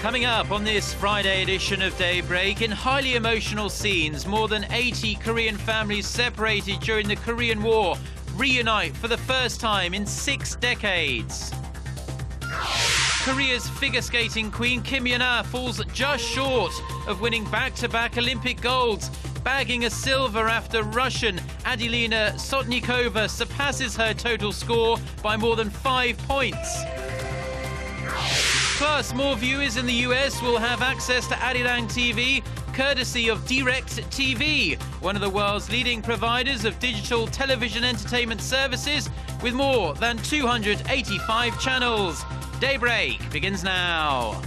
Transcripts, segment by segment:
Coming up on this Friday edition of Daybreak, in highly emotional scenes, more than 80 Korean families separated during the Korean War reunite for the first time in 6 decades. Korea's figure skating queen Kim Yeon-ah falls just short of winning back-to-back Olympic golds, bagging a silver after Russian Adilina Sotnikova surpasses her total score by more than 5 points. Plus, more viewers in the US will have access to Arirang TV, courtesy of DirecTV, one of the world's leading providers of digital television entertainment services with more than 285 channels. Daybreak begins now.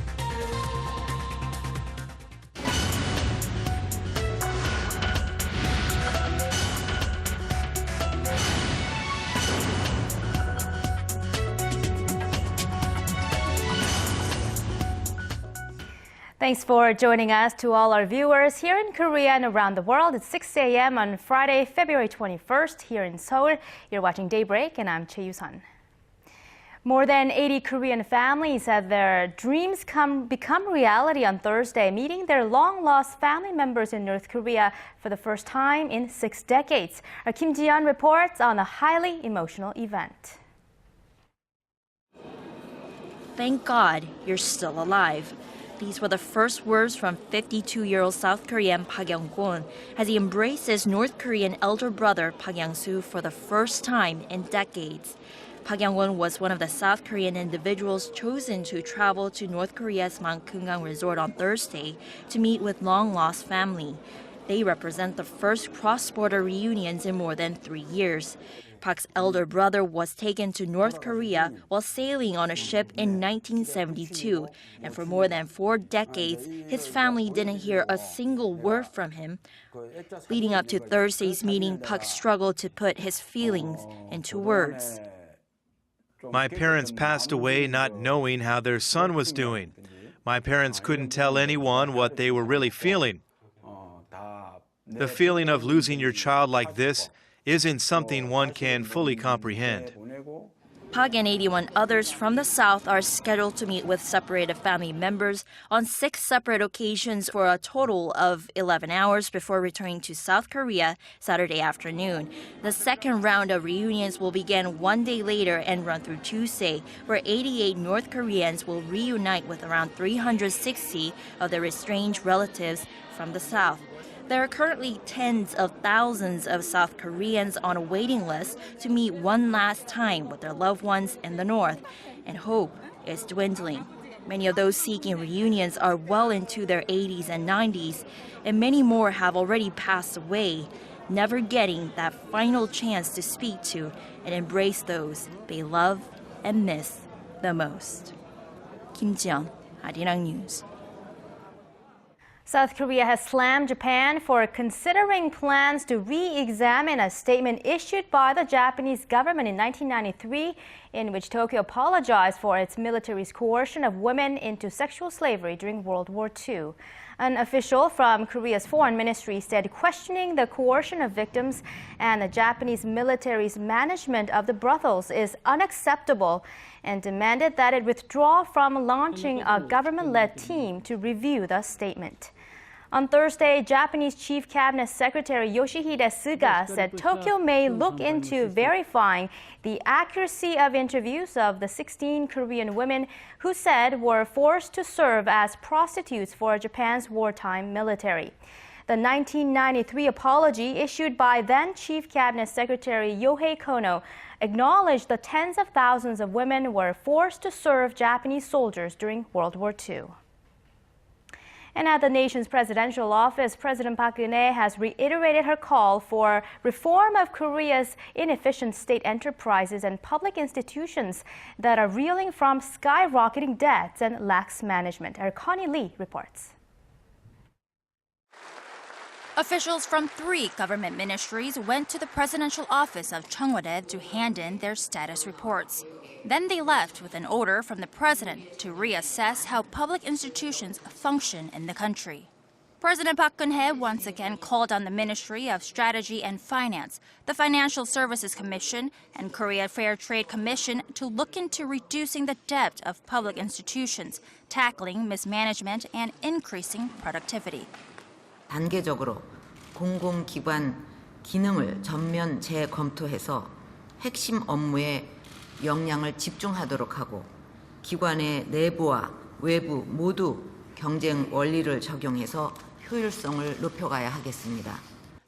Thanks for joining us. To all our viewers here in Korea and around the world, it's 6 a.m. on Friday, February 21st here in Seoul. You're watching Daybreak and I'm Choi Yu-sun. More than 80 Korean families had their dreams become reality on Thursday, meeting their long-lost family members in North Korea for the first time in 6 decades. Our Kim Ji-yeon reports on a highly emotional event. Thank God you're still alive. These were the first words from 52-year-old South Korean Park Young-kwon as he embraced his North Korean elder brother Park Yang-soo for the first time in decades. Park Young-kwon was one of the South Korean individuals chosen to travel to North Korea's Mangkungang resort on Thursday to meet with long-lost family. They represent the first cross-border reunions in more than 3 years. Park's elder brother was taken to North Korea while sailing on a ship in 1972, and for more than 4 decades, his family didn't hear a single word from him. Leading up to Thursday's meeting, Park struggled to put his feelings into words. My parents passed away not knowing how their son was doing. My parents couldn't tell anyone what they were really feeling. The feeling of losing your child like this isn't something one can fully comprehend. Park and 81 others from the South are scheduled to meet with separated family members on 6 separate occasions for a total of 11 hours before returning to South Korea Saturday afternoon. The second round of reunions will begin 1 day later and run through Tuesday, where 88 North Koreans will reunite with around 360 of their estranged relatives from the South. There are currently tens of thousands of South Koreans on a waiting list to meet one last time with their loved ones in the North, and hope is dwindling. Many of those seeking reunions are well into their 80s and 90s, and many more have already passed away, never getting that final chance to speak to and embrace those they love and miss the most. Kim Ji-yeon, Arirang News. South Korea has slammed Japan for considering plans to re-examine a statement issued by the Japanese government in 1993 in which Tokyo apologized for its military's coercion of women into sexual slavery during World War II. An official from Korea's foreign ministry said questioning the coercion of victims and the Japanese military's management of the brothels is unacceptable and demanded that it withdraw from launching a government-led team to review the statement. On Thursday, Japanese Chief Cabinet Secretary Yoshihide Suga said Tokyo may look into verifying the accuracy of interviews of the 16 Korean women who said were forced to serve as prostitutes for Japan's wartime military. The 1993 apology issued by then Chief Cabinet Secretary Yohei Kono acknowledged the tens of thousands of women were forced to serve Japanese soldiers during World War II. And at the nation's presidential office, President Park Geun-hye has reiterated her call for reform of Korea's inefficient state enterprises and public institutions that are reeling from skyrocketing debts and lax management. Our Connie Lee reports. Officials from 3 government ministries went to the presidential office of Cheongwon to hand in their status reports. Then they left with an order from the president to reassess how public institutions function in the country. President Park Geun-hye once again called on the Ministry of Strategy and Finance, the Financial Services Commission, and Korea Fair Trade Commission to look into reducing the debt of public institutions, tackling mismanagement, and increasing productivity. 단계적으로 공공기관 기능을 전면 재검토해서 핵심 업무에 역량을 집중하도록 하고 기관의 내부와 외부 모두 경쟁 원리를 적용해서 효율성을 높여가야 하겠습니다.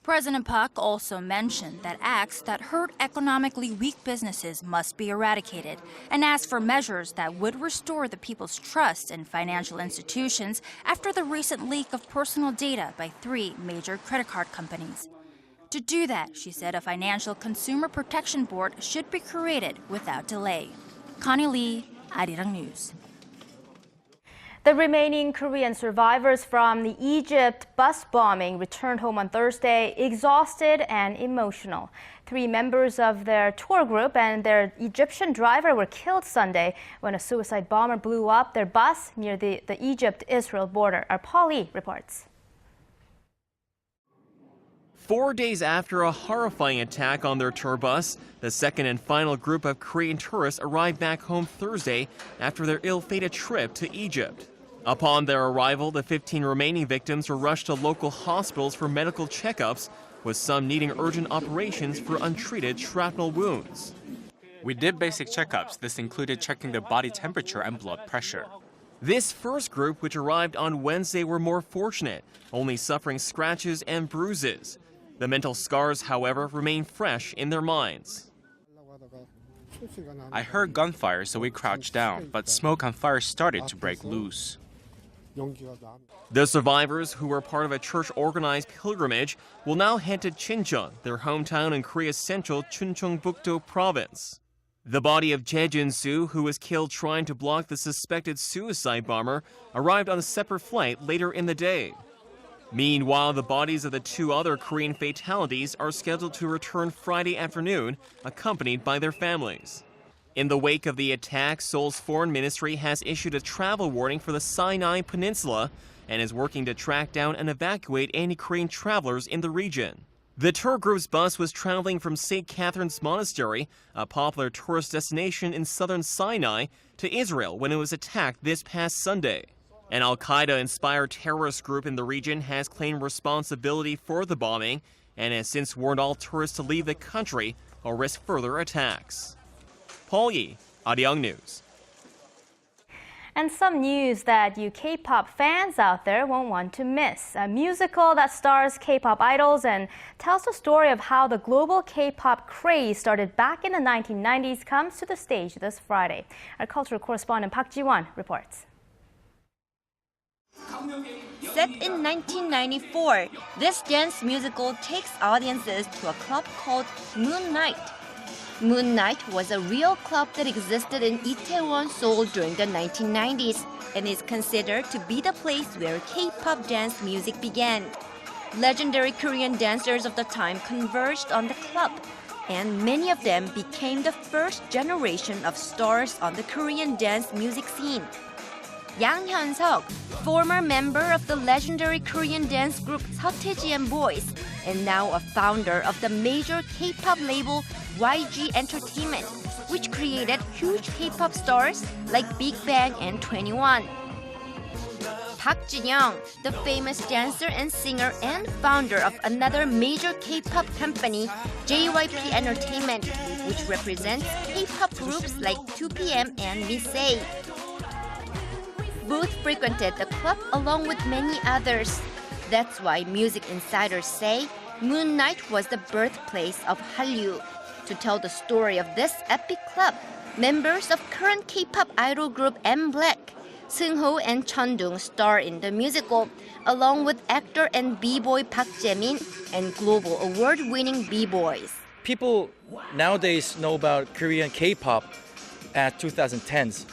President Park also mentioned that acts that hurt economically weak businesses must be eradicated and asked for measures that would restore the people's trust in financial institutions after the recent leak of personal data by 3 major credit card companies. To do that, she said a financial consumer protection board should be created without delay. Connie Lee, Arirang News. The remaining Korean survivors from the Egypt bus bombing returned home on Thursday, exhausted and emotional. 3 members of their tour group and their Egyptian driver were killed Sunday when a suicide bomber blew up their bus near the Egypt-Israel border. Our Paul Lee reports. 4 days after a horrifying attack on their tour bus, the second and final group of Korean tourists arrived back home Thursday after their ill-fated trip to Egypt. Upon their arrival, the 15 remaining victims were rushed to local hospitals for medical checkups, with some needing urgent operations for untreated shrapnel wounds. We did basic checkups. This included checking their body temperature and blood pressure. This first group, which arrived on Wednesday, were more fortunate, only suffering scratches and bruises. The mental scars, however, remain fresh in their minds. I heard gunfire, so we crouched down, but smoke and fire started to break loose. The survivors, who were part of a church-organized pilgrimage, will now head to Chincheon, their hometown in Korea's central Chuncheongbuk-do province. The body of Jae Jun-soo, who was killed trying to block the suspected suicide bomber, arrived on a separate flight later in the day. Meanwhile, the bodies of the 2 other Korean fatalities are scheduled to return Friday afternoon, accompanied by their families. In the wake of the attack, Seoul's foreign ministry has issued a travel warning for the Sinai Peninsula and is working to track down and evacuate any Korean travelers in the region. The tour group's bus was traveling from St. Catherine's Monastery, a popular tourist destination in southern Sinai, to Israel when it was attacked this past Sunday. An al-Qaeda-inspired terrorist group in the region has claimed responsibility for the bombing and has since warned all tourists to leave the country or risk further attacks. Paul Yi, Arirang News. And some news that you K-pop fans out there won't want to miss. A musical that stars K-pop idols and tells the story of how the global K-pop craze started back in the 1990s comes to the stage this Friday. Our cultural correspondent Park Ji-won reports. Set in 1994, this dance musical takes audiences to a club called Moon Night. Moon Night was a real club that existed in Itaewon, Seoul during the 1990s and is considered to be the place where K-pop dance music began. Legendary Korean dancers of the time converged on the club, and many of them became the first generation of stars on the Korean dance music scene. Yang Hyun-seok, former member of the legendary Korean dance group Seotaeji and Boys, and now a founder of the major K-pop label YG Entertainment, which created huge K-pop stars like Big Bang and 21. Park Jin-young, the famous dancer and singer and founder of another major K-pop company, JYP Entertainment, which represents K-pop groups like 2PM and Missy. Both frequented the club along with many others. That's why music insiders say Moon Night was the birthplace of Hallyu. To tell the story of this epic club, members of current K-pop idol group M-Black, Seung-ho and Chun-dong star in the musical, along with actor and b-boy Park Jae-min and global award-winning b-boys. People nowadays know about Korean K-pop at 2010s,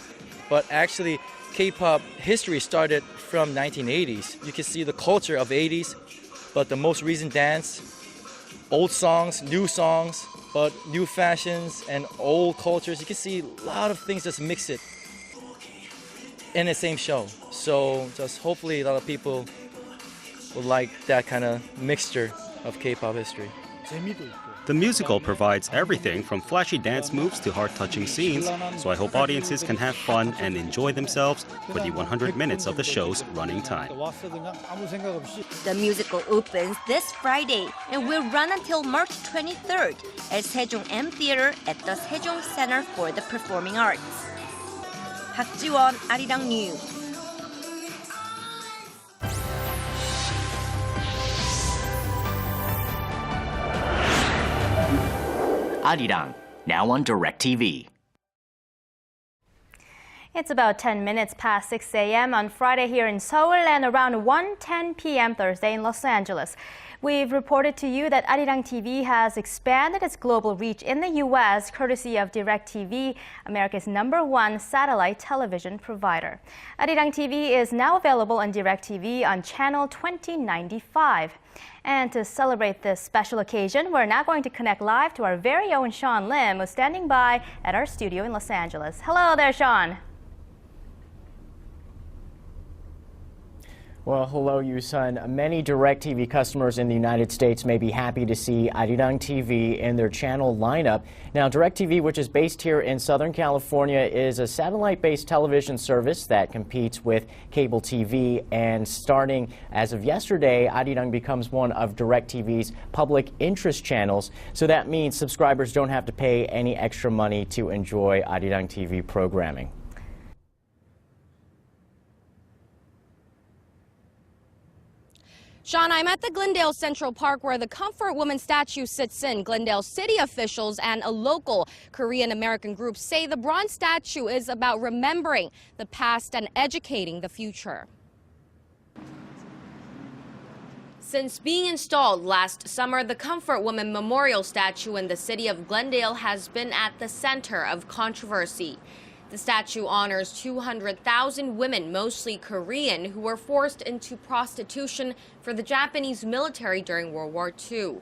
but actually K-pop history started from 1980s. You can see the culture of 80s, but the most recent dance, old songs, new songs, but new fashions and old cultures. You can see a lot of things just mix it in the same show. So just hopefully a lot of people would like that kind of mixture of K-pop history. The musical provides everything from flashy dance moves to heart-touching scenes, so I hope audiences can have fun and enjoy themselves for the 100 minutes of the show's running time. The musical opens this Friday and will run until March 23rd at Sejong M Theater at the Sejong Center for the Performing Arts. 박지원, Arirang News. Arirang, now on DirecTV. It's about 10 minutes past 6 a.m. on Friday here in Seoul and around 1:10 p.m. Thursday in Los Angeles. We've reported to you that Arirang TV has expanded its global reach in the U.S. courtesy of DirecTV, America's #1 satellite television provider. Arirang TV is now available on DirecTV on channel 2095. And to celebrate this special occasion, we're now going to connect live to our very own Sean Lim, who's standing by at our studio in Los Angeles. Hello there, Sean. Well, hello, Yusun. Many DirecTV customers in the United States may be happy to see Arirang TV in their channel lineup. Now, DirecTV, which is based here in Southern California, is a satellite-based television service that competes with cable TV. And starting as of yesterday, Arirang becomes one of DirecTV's public interest channels. So that means subscribers don't have to pay any extra money to enjoy Arirang TV programming. Sean, I'm at the Glendale Central Park where the Comfort Woman statue sits in. Glendale city officials and a local Korean-American group say the bronze statue is about remembering the past and educating the future. Since being installed last summer, the Comfort Woman Memorial statue in the city of Glendale has been at the center of controversy. The statue honors 200,000 women, mostly Korean, who were forced into prostitution for the Japanese military during World War II.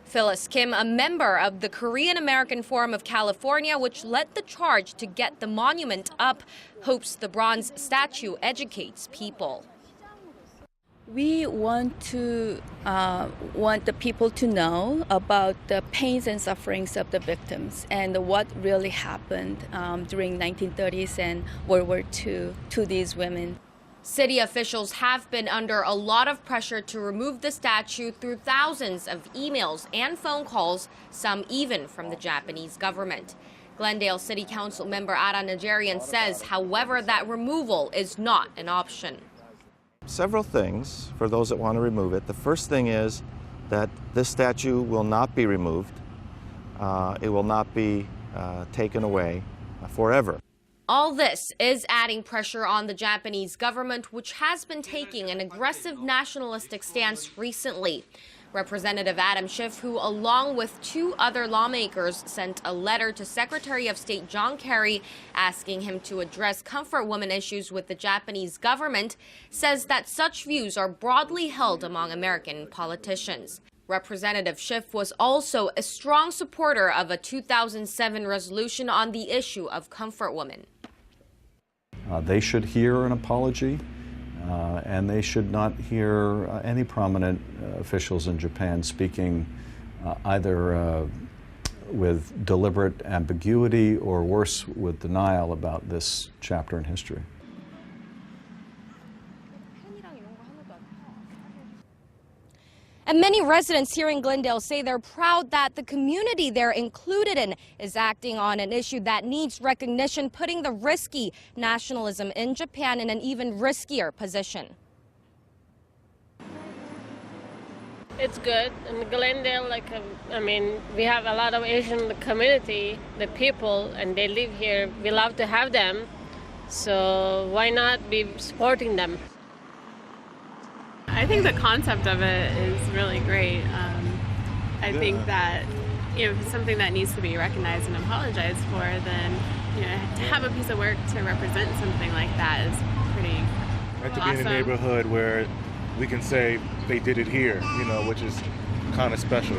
Phyllis Kim, a member of the Korean-American Forum of California, which led the charge to get the monument up, hopes the bronze statue educates people. We want the people to know about the pains and sufferings of the victims and what really happened during 1930s and World War II to these women. City officials have been under a lot of pressure to remove the statue through thousands of emails and phone calls, some even from the Japanese government. Glendale City Council member Ara Najarian says, however, that removal is not an option. Several things for those that want to remove it. The first thing is that this statue will not be removed. It will not be taken away forever. All this is adding pressure on the Japanese government, which has been taking an aggressive nationalistic stance recently. Representative Adam Schiff, who along with two other lawmakers sent a letter to Secretary of State John Kerry asking him to address comfort woman issues with the Japanese government, says that such views are broadly held among American politicians. Representative Schiff was also a strong supporter of a 2007 resolution on the issue of comfort women. They should hear an apology. And they should not hear any prominent officials in Japan speaking either with deliberate ambiguity or worse, with denial about this chapter in history. And many residents here in Glendale say they're proud that the community they're included in is acting on an issue that needs recognition, putting the risky nationalism in Japan in an even riskier position. It's good. In Glendale, we have a lot of Asian community, the people, and they live here. We love to have them, so why not be supporting them? I think the concept of it is really great. I think that if it's something that needs to be recognized and apologized for, then to have a piece of work to represent something like that is pretty awesome. To be in a neighborhood where we can say they did it here, which is kind of special.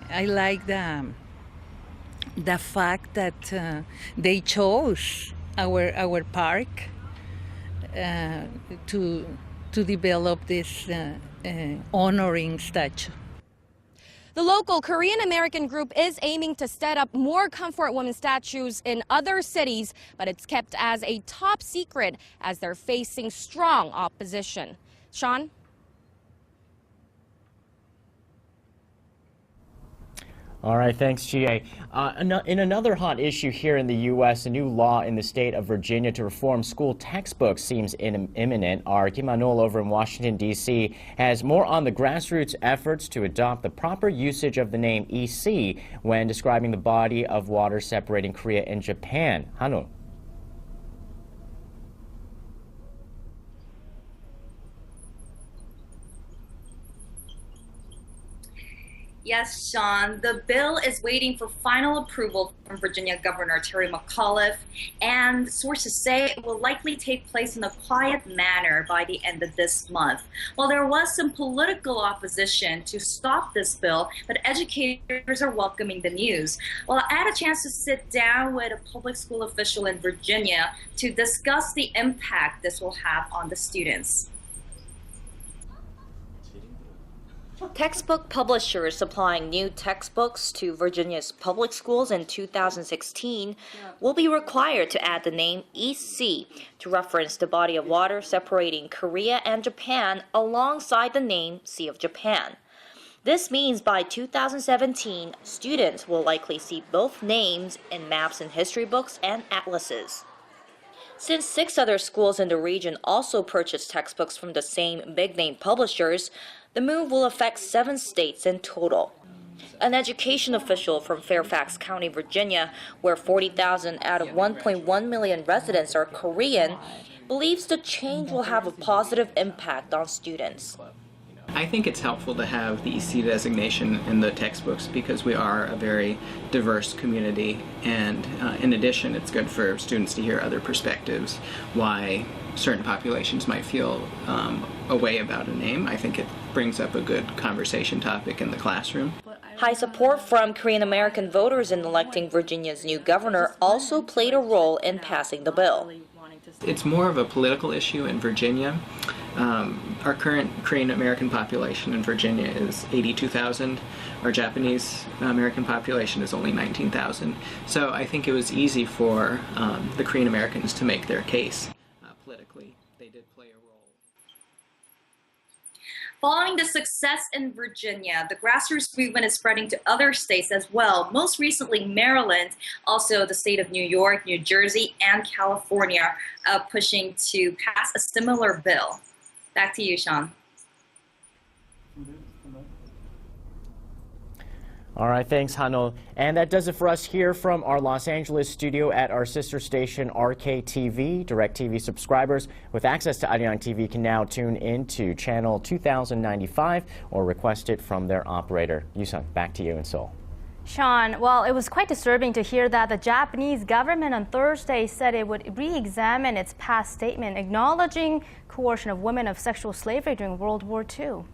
I like the fact that they chose our park to to develop this honoring statue. The local Korean-American group is aiming to set up more comfort women statues in other cities, but it's kept as a top secret as they're facing strong opposition. Sean? All right, thanks, GA. In another hot issue here in the U.S., a new law in the state of Virginia to reform school textbooks seems imminent. Our Kim Han-ol over in Washington, D.C. has more on the grassroots efforts to adopt the proper usage of the name EC when describing the body of water separating Korea and Japan. Han-ol. Yes, Sean, the bill is waiting for final approval from Virginia Governor Terry McAuliffe, and sources say it will likely take place in a quiet manner by the end of this month. Well, there was some political opposition to stop this bill, but educators are welcoming the news. Well, I had a chance to sit down with a public school official in Virginia to discuss the impact this will have on the students. Textbook publishers supplying new textbooks to Virginia's public schools in 2016 will be required to add the name EC to reference the body of water separating Korea and Japan alongside the name Sea of Japan. This means by 2017, students will likely see both names in maps and history books and atlases. Since 6 other schools in the region also purchased textbooks from the same big-name publishers, the move will affect 7 states in total. An education official from Fairfax County, Virginia, where 40,000 out of 1.1 million residents are Korean, believes the change will have a positive impact on students. I think it's helpful to have the EC designation in the textbooks because we are a very diverse community, and in addition, it's good for students to hear other perspectives, why certain populations might feel a way about a name. I think it brings up a good conversation topic in the classroom. High support from Korean American voters in electing Virginia's new governor also played a role in passing the bill. It's more of a political issue in Virginia. Our current Korean American population in Virginia is 82,000. Our Japanese American population is only 19,000. So I think it was easy for the Korean Americans to make their case politically. They did play a role. Following the success in Virginia, the grassroots movement is spreading to other states as well, most recently Maryland, also the state of New York, New Jersey, and California pushing to pass a similar bill. Back to you, Sean. All right, thanks, Han-ol. And that does it for us here from our Los Angeles studio at our sister station, RKTV. DirecTV subscribers with access to Arirang TV can now tune in to channel 2095 or request it from their operator. Yusung, back to you in Seoul. Sean, well, it was quite disturbing to hear that the Japanese government on Thursday said it would re-examine its past statement acknowledging coercion of women of sexual slavery during World War II.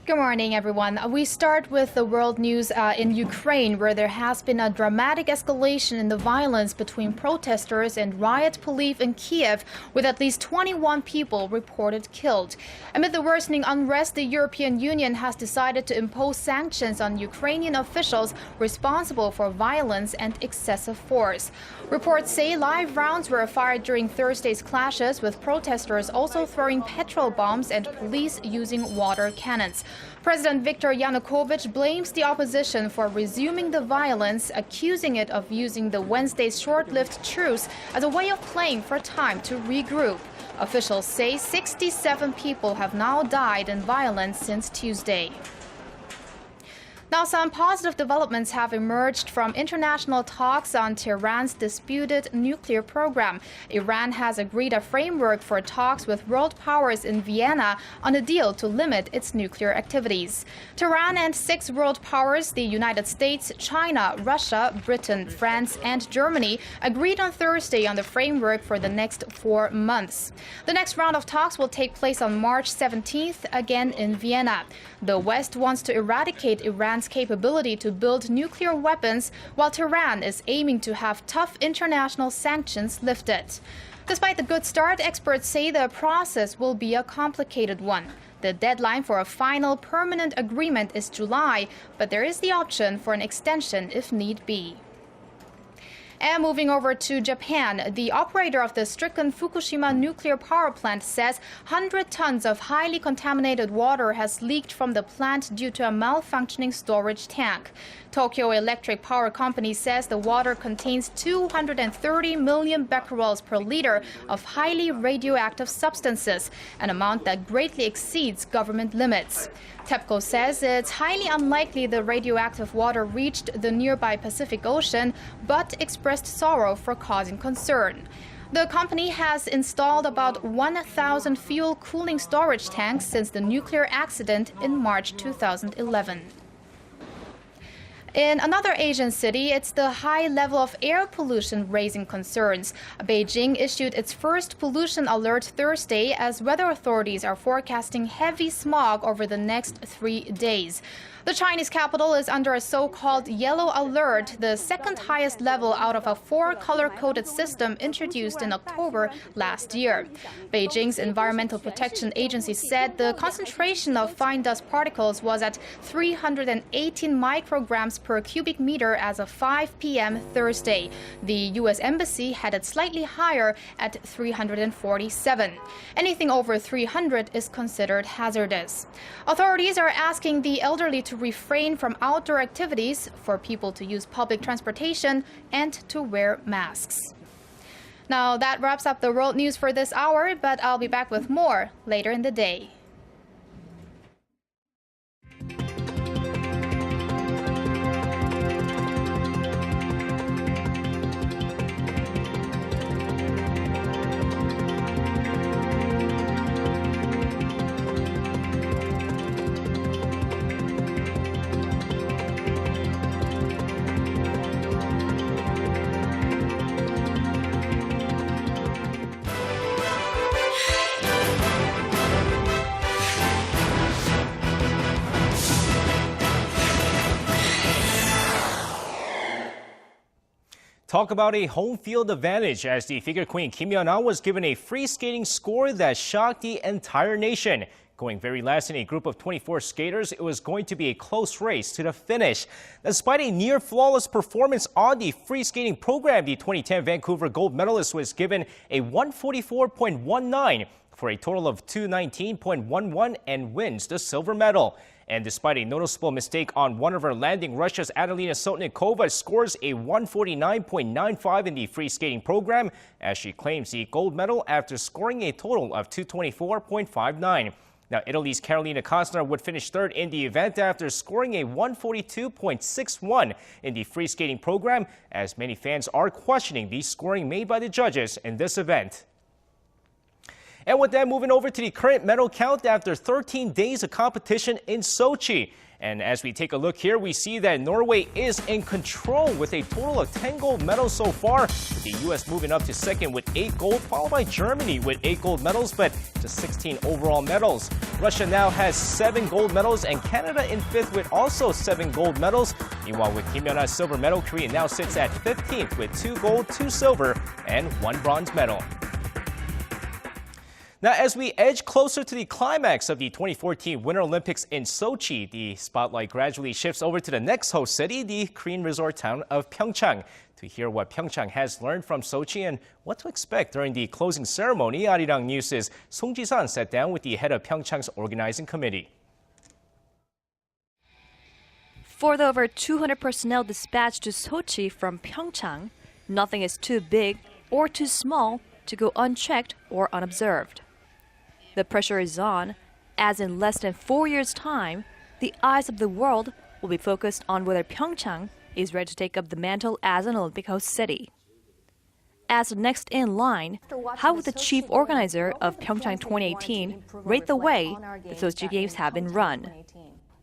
Good morning, everyone. We start with the world news in Ukraine, where there has been a dramatic escalation in the violence between protesters and riot police in Kiev, with at least 21 people reported killed. Amid the worsening unrest, the European Union has decided to impose sanctions on Ukrainian officials responsible for violence and excessive force. Reports say live rounds were fired during Thursday's clashes, with protesters also throwing petrol bombs and police using water cannons. President Viktor Yanukovych blames the opposition for resuming the violence, accusing it of using the Wednesday's short-lived truce as a way of playing for time to regroup. Officials say 67 people have now died in violence since Tuesday. Now, some positive developments have emerged from international talks on Tehran's disputed nuclear program. Iran has agreed a framework for talks with world powers in Vienna on a deal to limit its nuclear activities. Tehran and 6 world powers, the United States, China, Russia, Britain, France, and Germany, agreed on Thursday on the framework for the next 4 months. The next round of talks will take place on March 17th, again in Vienna. The West wants to eradicate Iran's capability to build nuclear weapons, while Tehran is aiming to have tough international sanctions lifted. Despite the good start, experts say the process will be a complicated one. The deadline for a final permanent agreement is July, but there is the option for an extension if need be. And moving over to Japan, the operator of the stricken Fukushima nuclear power plant says 100 tons of highly contaminated water has leaked from the plant due to a malfunctioning storage tank. Tokyo Electric Power Company says the water contains 230 million becquerels per liter of highly radioactive substances, an amount that greatly exceeds government limits. TEPCO says it's highly unlikely the radioactive water reached the nearby Pacific Ocean, but expressed sorrow for causing concern. The company has installed about 1,000 fuel cooling storage tanks since the nuclear accident in March 2011. In another Asian city, it's the high level of air pollution raising concerns. Beijing issued its first pollution alert Thursday as weather authorities are forecasting heavy smog over the next 3 days. The Chinese capital is under a so-called yellow alert, the second highest level out of a 4-color-coded system introduced in October last year. Beijing's Environmental Protection Agency said the concentration of fine dust particles was at 318 micrograms per cubic meter as of 5 p.m. Thursday. The U.S. Embassy had it slightly higher at 347. Anything over 300 is considered hazardous. Authorities are asking the elderly to refrain from outdoor activities, for people to use public transportation, and to wear masks. Now that wraps up the world news for this hour, but I'll be back with more later in the day. Talk about a home field advantage as the figure queen Kim Yeon-ah was given a free skating score that shocked the entire nation. Going very last in a group of 24 skaters, it was going to be a close race to the finish. Despite a near-flawless performance on the free skating program, the 2010 Vancouver gold medalist was given a 144.19 for a total of 219.11 and wins the silver medal. And despite a noticeable mistake on one of her landing, Russia's Adelina Sotnikova scores a 149.95 in the free skating program as she claims the gold medal after scoring a total of 224.59. Now, Italy's Carolina Kostner would finish third in the event after scoring a 142.61 in the free skating program, as many fans are questioning the scoring made by the judges in this event. And with that, moving over to the current medal count after 13 days of competition in Sochi. And as we take a look here, we see that Norway is in control with a total of 10 gold medals so far, with the U.S. moving up to second with 8 gold, followed by Germany with 8 gold medals, but just 16 overall medals. Russia now has 7 gold medals, and Canada in 5th with also 7 gold medals. Meanwhile, with Kim Yeon-ah's silver medal, Korea now sits at 15th with 2 gold, 2 silver, and 1 bronze medal. Now, as we edge closer to the climax of the 2014 Winter Olympics in Sochi, the spotlight gradually shifts over to the next host city, the Korean resort town of Pyeongchang. To hear what Pyeongchang has learned from Sochi and what to expect during the closing ceremony, Arirang News' Song Ji-san sat down with the head of Pyeongchang's organizing committee. For the over 200 personnel dispatched to Sochi from Pyeongchang, nothing is too big or too small to go unchecked or unobserved. The pressure is on, as in less than 4 years' time, the eyes of the world will be focused on whether Pyeongchang is ready to take up the mantle as an Olympic host city. As the next in line, how would the chief organizer of Pyeongchang 2018 rate the way the Sochi Games have been run?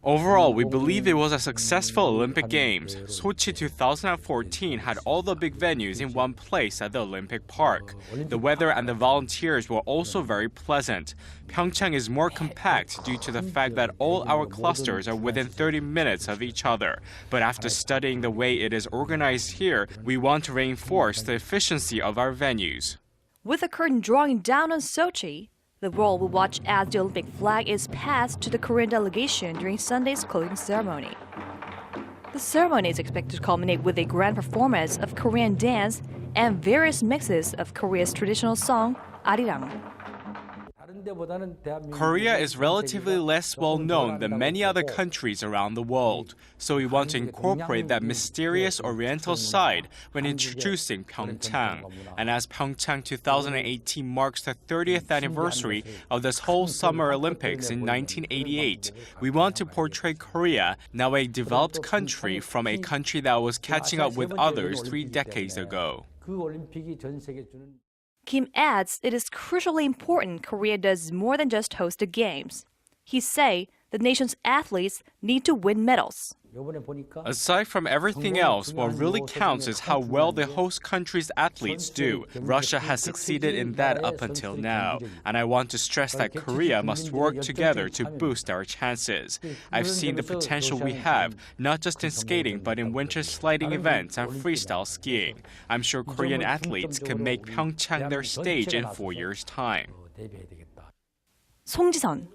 Overall, we believe it was a successful Olympic Games. Sochi 2014 had all the big venues in one place at the Olympic Park. The weather and the volunteers were also very pleasant. Pyeongchang is more compact due to the fact that all our clusters are within 30 minutes of each other. But after studying the way it is organized here, we want to reinforce the efficiency of our venues. With the curtain drawing down on Sochi, the world will watch as the Olympic flag is passed to the Korean delegation during Sunday's closing ceremony. The ceremony is expected to culminate with a grand performance of Korean dance and various mixes of Korea's traditional song, Arirang. Korea is relatively less well known than many other countries around the world, so we want to incorporate that mysterious Oriental side when introducing Pyeongchang. And as Pyeongchang 2018 marks the 30th anniversary of this whole Summer Olympics in 1988, we want to portray Korea, now a developed country, from a country that was catching up with others 3 decades ago. Kim adds it is crucially important Korea does more than just host the games. He says the nation's athletes need to win medals. Aside from everything else, what really counts is how well the host country's athletes do. Russia has succeeded in that up until now, and I want to stress that Korea must work together to boost our chances. I've seen the potential we have, not just in skating but in winter sliding events and freestyle skiing. I'm sure Korean athletes can make Pyeongchang their stage in 4 years' time. 송지선,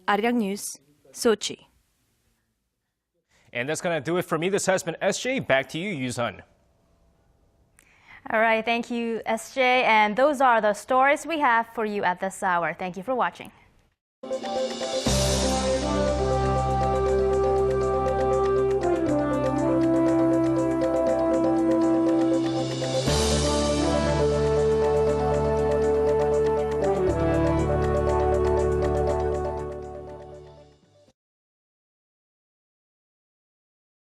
Arirang News, Sochi. And that's going to do it for me. This has been SJ. Back to you, Yuzun. All right, thank you, SJ. And those are the stories we have for you at this hour. Thank you for watching.